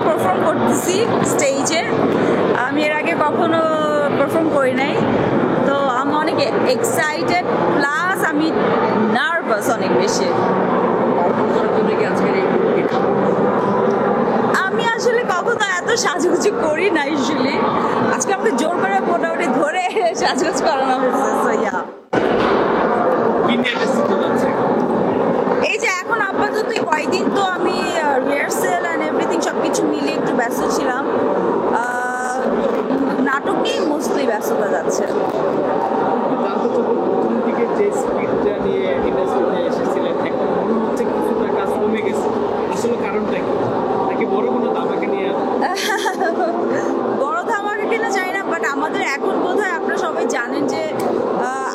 Perform করতেছি স্টেজে। আমি এর আগে কখনো পারফর্ম করি নাই, তো আমি অনেক এক্সাইটেড, প্লাস আমি নার্ভাস অনেক বেশি। আমি আসলে কখনো এত সাজুগুজু করি না ইউজুয়ালি। আজকে আমাকে জোর করে মোটামুটি ধরে সাজুগুজ করানো হয়েছে। এই যে এখন আপাতত কয়েকদিন তো আমি রিহার্সেল অ্যান্ড এভরিথিং সব কিছু মিলিয়ে একটু ব্যস্ত ছিলাম। নাটক নিয়ে মোস্টলি ব্যস্ততা যাচ্ছে। বড় ধামাকা কিনা জানি না, বাট আমাদের এখন বোধহয় আপনারা সবাই জানেন যে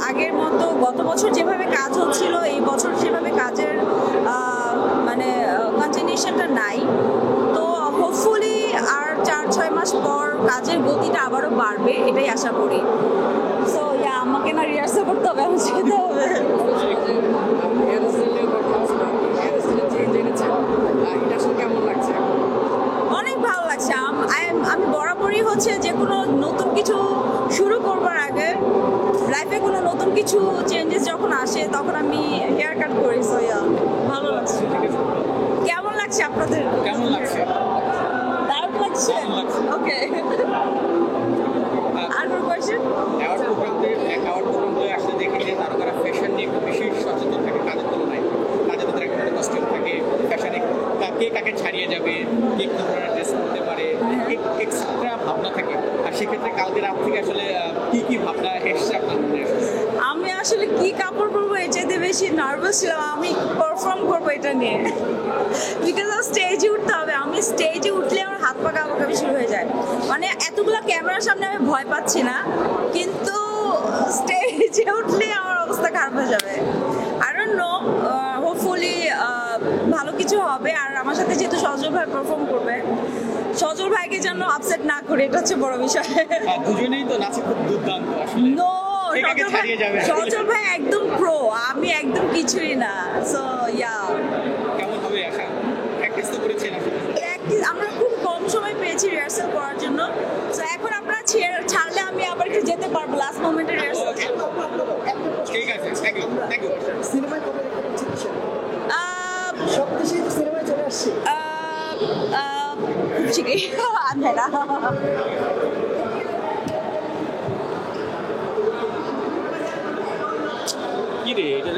আগের মতো গত বছর যেভাবে কাজ হচ্ছিল এই বছর সেভাবে কাজের মানে কন্টিনিউশনটা নাই। তো হোপফুলি আর 4-6 মাস পর কাজের গতিটা আবারও বাড়বে, এটাই আশা করি। সো আমাকে না রিহার্সাল করতে হবে, আমি যেতে হবে। অনেক ভালো লাগছে। আমি বরাবরই হচ্ছে যে কোনো নতুন কিছু শুরু করবার আগে, লাইফে কোনো নতুন কিছু চেঞ্জেস যখন আসে তখন আমি হেয়ার কাট করি। সো ভালো লাগছে। কেমন লাগছে আপনাদের? কেমন লাগছে? দারুণ লাগছে। ওকে, আর কোনো কোয়েশ্চেন? অ্যাওয়ার্ড প্রোগ্রামে আসলে দেখি যে তারকারা ফ্যাশন নিয়ে একটু বেশি সচেতন থাকে কাজের তুলনায়। কাজে তাদের একটা কস্টিউম থাকে, ফ্যাশনে কে কাকে ছাড়িয়ে যাবে, কে কী ধরনের ড্রেস করতে পারে, এক্সট্রা ভাবনা থাকে। আর সেক্ষেত্রে কালকে রাত থেকে আসলে কি ভাবনা এসছে আপনার মনে? আমি আসলে কি কাপড় পরবো এটাতে বেশি নার্ভাস ছিলাম। আমি পারফর্ম করবো এটা নিয়ে, বিকজ আমার স্টেজে উঠতে হবে। আমি স্টেজে উঠলে আমার হাত পা কাঁপাকাঁপি শুরু হয়ে যায়। মানে এতগুলো ক্যামেরার সামনে আমি ভয় পাচ্ছি না, কিন্তু স্টেজে উঠলে আমার অবস্থা খারাপ হয়ে যাবে। আই ডোন্ট নো, হোপফুলি ভালো কিছু হবে। আর আমার সাথে যেহেতু সজল ভাই পারফর্ম করবে, সজল ভাইকে যেন আপসেট না করে, এটা হচ্ছে বড় বিষয়। দুজনেই তো নাচে খুব দুর্দান্ত আসলে। নো, সজল ভাই একদম প্রো, আমি একদম কিছুই না। সো কেমন হবে আশা? প্র্যাকটিস তো করেছেন আসলে। আমরা খুব কম সময় পেয়েছি রিহার্সাল করার জন্য। সো এখন আমরা ছাড়লে আমি আবার একটু যেতে পারবো লাস্ট মোমেন্টে রিহার্সাল। ঠিক আছে, থ্যাংক ইউ। সিনেমায় কবে দেখতে সব দেশেই তো সিনেমায় চলে আসছে। ঠিকই আমি না। কি রে এটা